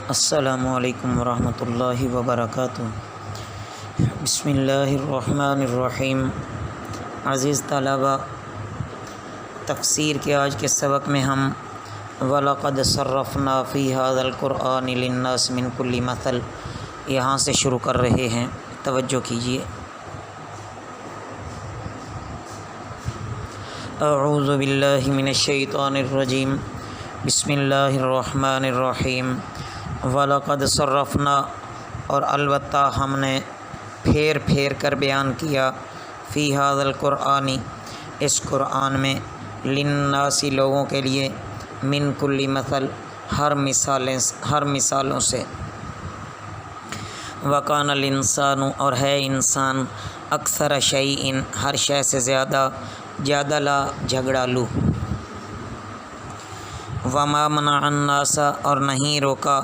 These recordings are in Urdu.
السلام علیکم ورحمۃ اللہ وبرکاتہ۔ بسم اللہ الرحمن الرحیم۔ عزیز طلباء، تفسیر کے آج کے سبق میں ہم وَلَقَدْ صَرَّفْنَا فِي هَذَا الْقُرْآنِ لِلنَّاسِ مِنْ كُلِّ مَثَلٍ یہاں سے شروع کر رہے ہیں، توجہ کیجیے۔ اعوذ باللہ من الشیطان الرجیم، بسم اللہ الرحمن الرحیم۔ وَلَقَدْ صَرَّفْنَا، اور البتہ ہم نے پھیر پھیر کر بیان کیا، فی ھذا القرآن، اس قرآن میں، للناس، لوگوں کے لیے، من کل مثل، ہر مثالوں سے، وکان الانسان، اور ہے انسان، اکثر شیء، ہر شے سے زیادہ، جادلا، جھگڑالو، وما منع الناس، اور نہیں روکا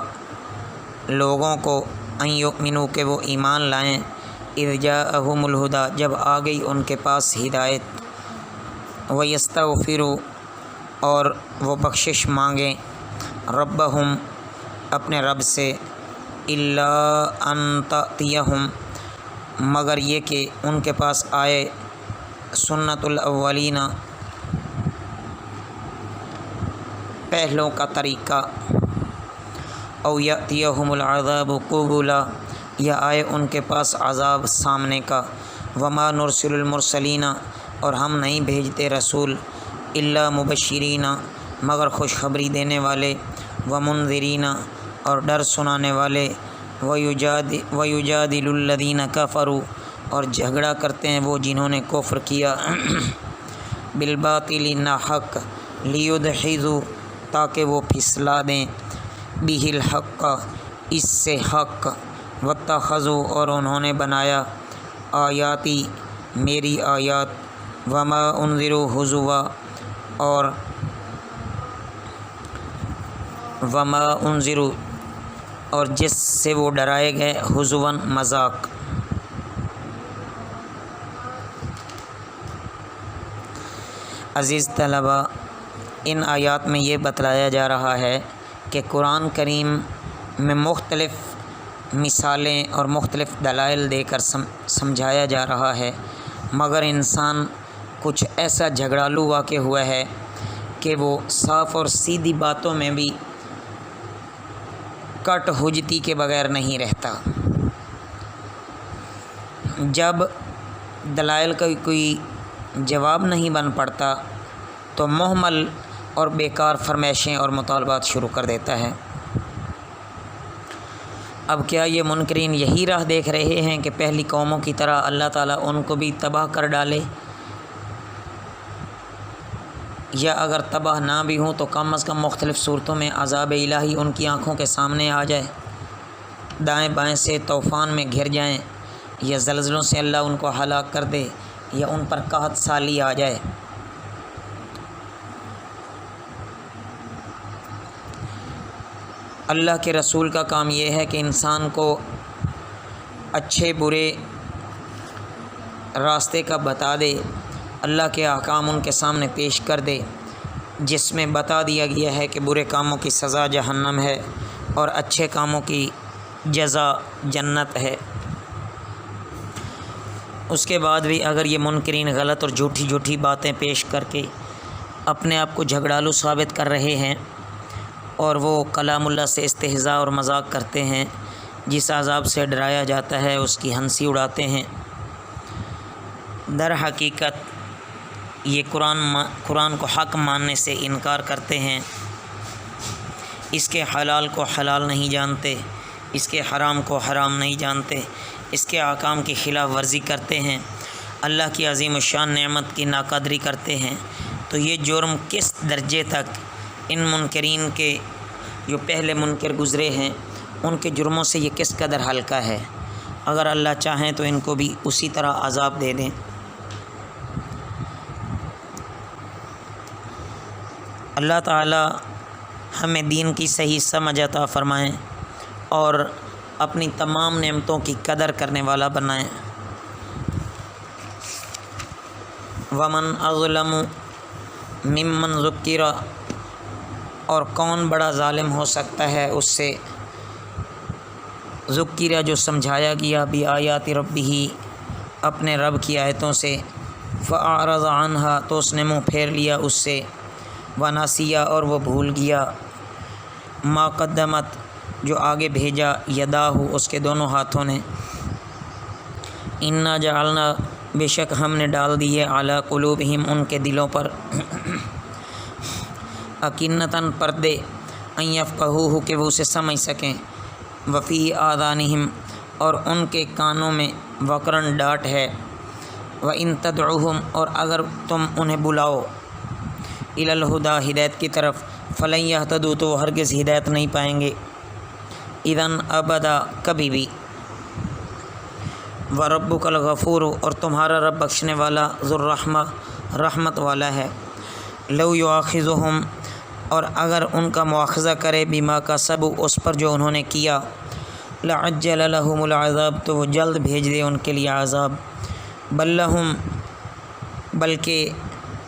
لوگوں کو، ان یؤمنوا، کہ وہ ایمان لائیں، اذ جاءہم الہدی، جب آ گئی ان کے پاس ہدایت، ویستغفروا، اور وہ بخشش مانگیں، ربہم، اپنے رب سے، الا ان تأتیہم، مگر یہ کہ ان کے پاس آئے، سنت الاولین، پہلوں کا طریقہ، او یأتیہم العذاب قبلا، یا آئے ان کے پاس عذاب سامنے کا، وما نرسل المرسلین، اور ہم نہیں بھیجتے رسول، الا مبشرین، مگر خوشخبری دینے والے، ومنذرین، اور ڈر سنانے والے، ویجادل الذین کفروا، اور جھگڑا کرتے ہیں وہ جنہوں نے کفر کیا، بالباطل، ناحق، لیدحضوا، تاکہ وہ پھسلا دیں، بہ الحق، اس سے حق، واتخذوا، اور انہوں نے بنایا، آیاتی، میری آیات، وما انذروا ہزوا، اور وما انذروا، اور جس سے وہ ڈرائے گئے، ہزوا، مذاق۔ عزیز طلباء، ان آیات میں یہ بتلایا جا رہا ہے کہ قرآن کریم میں مختلف مثالیں اور مختلف دلائل دے کر سمجھایا جا رہا ہے، مگر انسان کچھ ایسا جھگڑالو واقع ہوا ہے کہ وہ صاف اور سیدھی باتوں میں بھی کٹ حجتی کے بغیر نہیں رہتا۔ جب دلائل کا کوئی جواب نہیں بن پڑتا تو محمل اور بیکار فرمائشیں اور مطالبات شروع کر دیتا ہے۔ اب کیا یہ منکرین یہی راہ دیکھ رہے ہیں کہ پہلی قوموں کی طرح اللہ تعالیٰ ان کو بھی تباہ کر ڈالے، یا اگر تباہ نہ بھی ہوں تو کم از کم مختلف صورتوں میں عذاب الہی ان کی آنکھوں کے سامنے آ جائے، دائیں بائیں سے طوفان میں گھر جائیں، یا زلزلوں سے اللہ ان کو ہلاک کر دے، یا ان پر قحط سالی آ جائے۔ اللہ کے رسول کا کام یہ ہے کہ انسان کو اچھے برے راستے کا بتا دے، اللہ کے احکام ان کے سامنے پیش کر دے، جس میں بتا دیا گیا ہے کہ برے کاموں کی سزا جہنم ہے اور اچھے کاموں کی جزا جنت ہے۔ اس کے بعد بھی اگر یہ منکرین غلط اور جھوٹی باتیں پیش کر کے اپنے آپ کو جھگڑالو ثابت کر رہے ہیں، اور وہ کلام اللہ سے استہزاء اور مذاق کرتے ہیں، جس عذاب سے ڈرایا جاتا ہے اس کی ہنسی اڑاتے ہیں، در حقیقت یہ قرآن کو حق ماننے سے انکار کرتے ہیں، اس کے حلال کو حلال نہیں جانتے، اس کے حرام کو حرام نہیں جانتے، اس کے احکام کی خلاف ورزی کرتے ہیں، اللہ کی عظیم الشان نعمت کی ناقدری کرتے ہیں۔ تو یہ جرم کس درجے تک ان منکرین کے جو پہلے منکر گزرے ہیں ان کے جرموں سے یہ کس قدر ہلکا ہے، اگر اللہ چاہیں تو ان کو بھی اسی طرح عذاب دے دیں۔ اللہ تعالی ہمیں دین کی صحیح سمجھ عطا فرمائیں اور اپنی تمام نعمتوں کی قدر کرنے والا بنائیں۔ ومن اظلم ممن ذکر، اور کون بڑا ظالم ہو سکتا ہے اس سے ذکرہ جو سمجھایا گیا بھی آیات ربہ اپنے رب کی آیتوں سے، فاعرض عنہا تو اس نے منہ پھیر لیا اس سے، ونسیہ اور وہ بھول گیا، ما قدمت جو آگے بھیجا، یداہ اس کے دونوں ہاتھوں نے، انا جعلنا بے شک ہم نے ڈال دیے، علی قلوبہم ان کے دلوں پر، اکنتاً پردے، ان یفقہوہ کہ وہ اسے سمجھ سکیں، وفی آذانہم اور ان کے کانوں میں، وقرن ڈانٹ ہے، وَإِن تَدْعُوهُمْ اور اگر تم انہیں بلاؤ، إِلَى الْهُدَى ہدایت کی طرف، فَلَن يَهْتَدُوا تو وہ ہرگز ہدایت نہیں پائیں گے، اِذًا ابدا کبھی بھی، وَرَبُّكَ الْغَفُورُ اور تمہارا رب بخشنے والا، ذو الرحمہ رحمت والا ہے، لَوْ يُؤَاخِذُهُمْ اور اگر ان کا مواخذہ کرے، بما کسبوا اس پر جو انہوں نے کیا، لَعَجَّلَ لَهُمُ الْعَذَابُ تو وہ جلد بھیج دے ان کے لیے عذاب، بل لہم بلکہ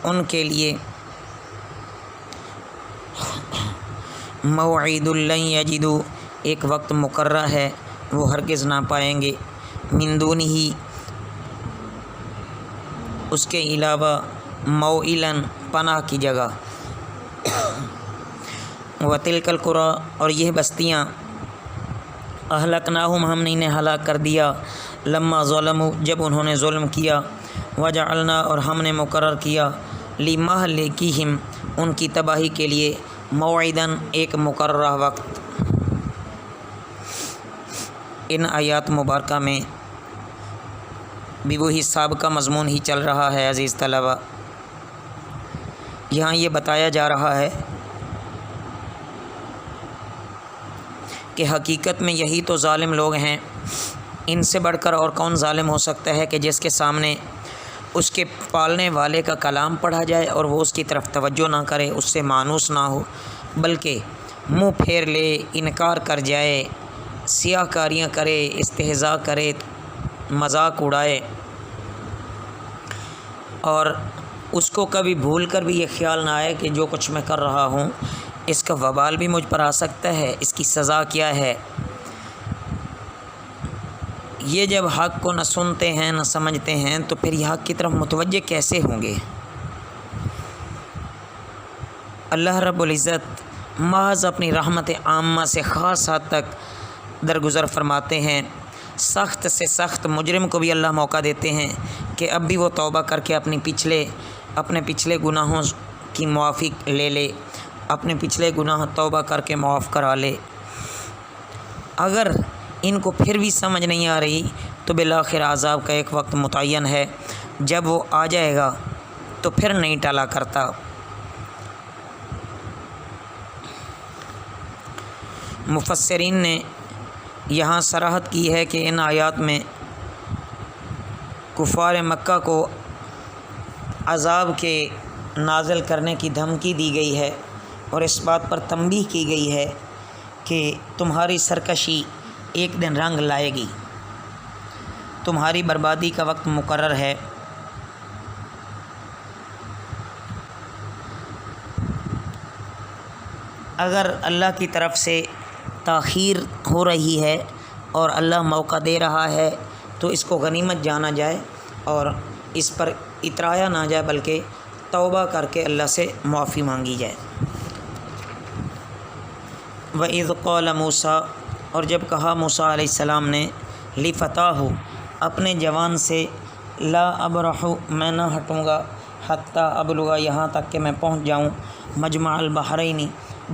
ان کے لیے، موعد لن یجدوا ایک وقت مقررہ ہے وہ ہرگز نہ پائیں گے، من دونہ اس کے علاوہ، موئلا پناہ کی جگہ، وتلک القری اور یہ بستیاں، اہلکناہم ہم نے انہیں ہلاک کر دیا، لما ظلموا جب انہوں نے ظلم کیا، وجعلنا اور ہم نے مقرر کیا، لمہلکہم ان کی تباہی کے لیے، موعداً ایک مقررہ وقت۔ ان آیات مبارکہ میں بھی وہی سابقہ مضمون ہی چل رہا ہے عزیز طلبہ۔ یہاں یہ بتایا جا رہا ہے کہ حقیقت میں یہی تو ظالم لوگ ہیں، ان سے بڑھ کر اور کون ظالم ہو سکتا ہے کہ جس کے سامنے اس کے پالنے والے کا کلام پڑھا جائے اور وہ اس کی طرف توجہ نہ کرے، اس سے مانوس نہ ہو، بلکہ منہ پھیر لے، انکار کر جائے، سیاہ کاریاں کرے، استہزاء کرے، مذاق اڑائے، اور اس کو کبھی بھول کر بھی یہ خیال نہ آئے کہ جو کچھ میں کر رہا ہوں اس کا وبال بھی مجھ پر آ سکتا ہے، اس کی سزا کیا ہے۔ یہ جب حق کو نہ سنتے ہیں نہ سمجھتے ہیں تو پھر یہ حق کی طرف متوجہ کیسے ہوں گے؟ اللہ رب العزت محض اپنی رحمت عامہ سے خاص حد تک درگزر فرماتے ہیں، سخت سے سخت مجرم کو بھی اللہ موقع دیتے ہیں کہ اب بھی وہ توبہ کر کے اپنے پچھلے گناہوں کی معافی لے لے، اپنے پچھلے گناہ توبہ کر کے معاف کرا لے۔ اگر ان کو پھر بھی سمجھ نہیں آ رہی تو بالآخر عذاب کا ایک وقت متعین ہے، جب وہ آ جائے گا تو پھر نہیں ٹالا کرتا۔ مفسرین نے یہاں صراحت کی ہے کہ ان آیات میں کفار مکہ کو عذاب کے نازل کرنے کی دھمکی دی گئی ہے، اور اس بات پر تنبیہ کی گئی ہے کہ تمہاری سرکشی ایک دن رنگ لائے گی، تمہاری بربادی کا وقت مقرر ہے۔ اگر اللہ کی طرف سے تاخیر ہو رہی ہے اور اللہ موقع دے رہا ہے تو اس کو غنیمت جانا جائے اور اس پر اترایا نہ جائے، بلکہ توبہ کر کے اللہ سے معافی مانگی جائے۔ وَإِذْ قَالَ مُوسیٰ اور جب کہا موسیٰ علیہ السلام نے، لِفَتَاهُ اپنے جوان سے، لا ابرح میں نہ ہٹوں گا، حتیٰ ابلغ یہاں تک کہ میں پہنچ جاؤں، مجمع البحرین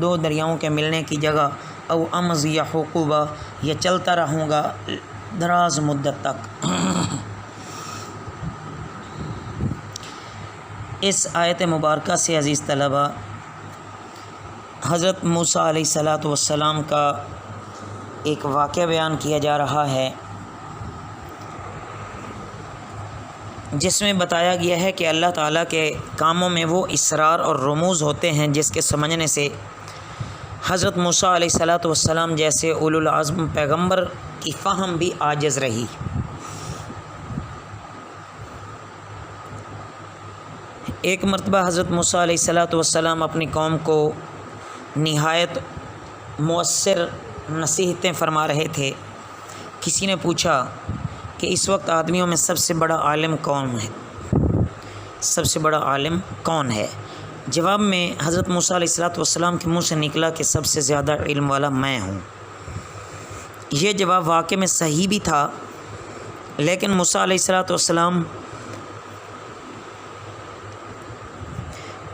دو دریاؤں کے ملنے کی جگہ، او امضی حقوبہ یا چلتا رہوں گا دراز مدت تک۔ اس آیت مبارکہ سے عزیز طلبہ حضرت موسیٰ علیہ السلام کا ایک واقعہ بیان کیا جا رہا ہے، جس میں بتایا گیا ہے کہ اللہ تعالیٰ کے کاموں میں وہ اسرار اور رموز ہوتے ہیں جس کے سمجھنے سے حضرت موسیٰ علیہ السلام جیسے اولو العزم پیغمبر کی فہم بھی عاجز رہی۔ ایک مرتبہ حضرت موسیٰ علیہ السلام اپنی قوم کو نہایت مؤثر نصیحتیں فرما رہے تھے، کسی نے پوچھا کہ اس وقت آدمیوں میں سب سے بڑا عالم کون ہے، سب سے بڑا عالم کون ہے؟ جواب میں حضرت موسیٰ علیہ السلام کے منہ سے نکلا کہ سب سے زیادہ علم والا میں ہوں۔ یہ جواب واقع میں صحیح بھی تھا، لیکن موسیٰ علیہ السلام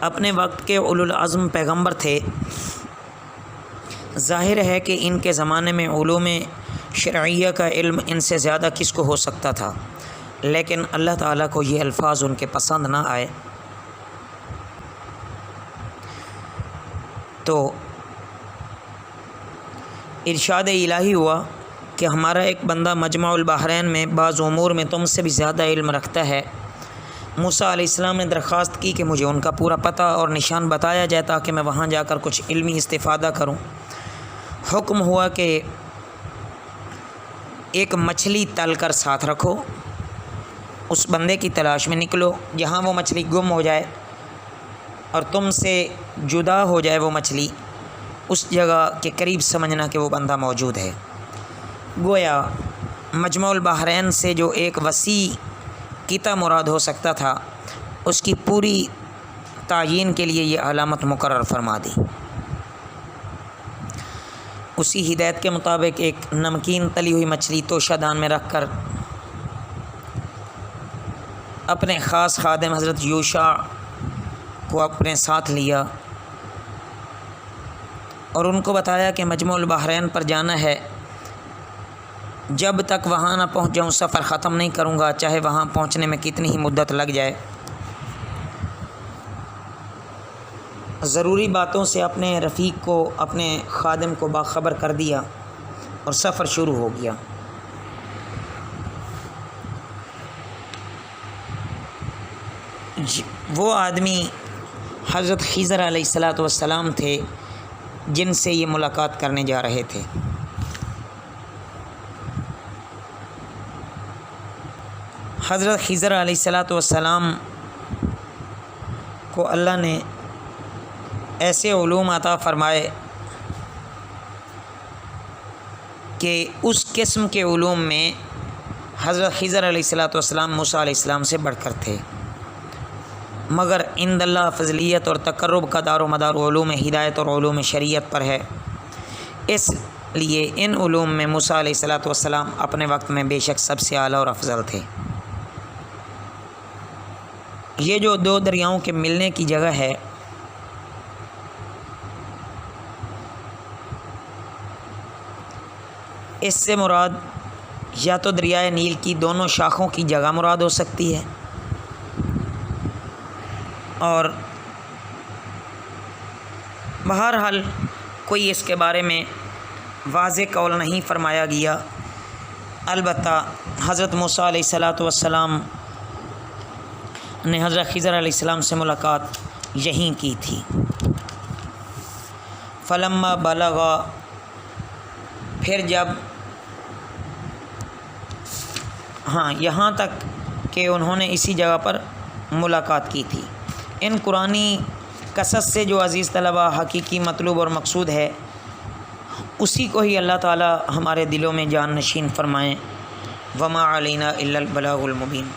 اپنے وقت کے اولو العزم پیغمبر تھے۔ ظاہر ہے کہ ان کے زمانے میں علوم شرعیہ کا علم ان سے زیادہ کس کو ہو سکتا تھا، لیکن اللہ تعالیٰ کو یہ الفاظ ان کے پسند نہ آئے، تو ارشاد الہی ہوا کہ ہمارا ایک بندہ مجمع البحرین میں بعض امور میں تم سے بھی زیادہ علم رکھتا ہے۔ موسیٰ علیہ السلام نے درخواست کی کہ مجھے ان کا پورا پتہ اور نشان بتایا جائے تاکہ میں وہاں جا کر کچھ علمی استفادہ کروں۔ حکم ہوا کہ ایک مچھلی تل کر ساتھ رکھو، اس بندے کی تلاش میں نکلو، جہاں وہ مچھلی گم ہو جائے اور تم سے جدا ہو جائے وہ مچھلی، اس جگہ کے قریب سمجھنا کہ وہ بندہ موجود ہے۔ گویا مجمع البحرین سے جو ایک وسیع قطع مراد ہو سکتا تھا، اس کی پوری تعیین کے لیے یہ علامت مقرر فرما دی۔ اسی ہدایت کے مطابق ایک نمکین تلی ہوئی مچھلی توشہ دان میں رکھ کر اپنے خاص خادم حضرت یوشع کو اپنے ساتھ لیا اور ان کو بتایا کہ مجمع البحرین پر جانا ہے، جب تک وہاں نہ پہنچ جاؤں سفر ختم نہیں کروں گا، چاہے وہاں پہنچنے میں کتنی ہی مدت لگ جائے۔ ضروری باتوں سے اپنے رفیق کو، اپنے خادم کو باخبر کر دیا اور سفر شروع ہو گیا۔ وہ آدمی حضرت خضر علیہ السلام تھے جن سے یہ ملاقات کرنے جا رہے تھے۔ حضرت خضر علیہ السلام کو اللہ نے ایسے علوم عطا فرمائے کہ اس قسم کے علوم میں حضرت خضر علیہ السلام موسیٰ علیہ السلام سے بڑھ کر تھے، مگر عند اللہ فضلیت اور تقرب کا دار و مدار علوم ہدایت اور علوم شریعت پر ہے، اس لیے ان علوم میں موسیٰ علیہ السلام اپنے وقت میں بے شک سب سے اعلیٰ اور افضل تھے۔ یہ جو دو دریاؤں کے ملنے کی جگہ ہے، اس سے مراد یا تو دریائے نیل کی دونوں شاخوں کی جگہ مراد ہو سکتی ہے، اور بہرحال کوئی اس کے بارے میں واضح قول نہیں فرمایا گیا۔ البتہ حضرت موسیٰ علیہ السلام نے حضرت خضر علیہ السلام سے ملاقات یہیں کی تھی۔ فلما بلغا، پھر جب یہاں تک کہ انہوں نے اسی جگہ پر ملاقات کی تھی۔ ان قرآنی قصص سے جو عزیز طلبہ حقیقی مطلوب اور مقصود ہے، اسی کو ہی اللہ تعالی ہمارے دلوں میں جان نشین فرمائیں۔ وما علینا الا البلاغ المبین۔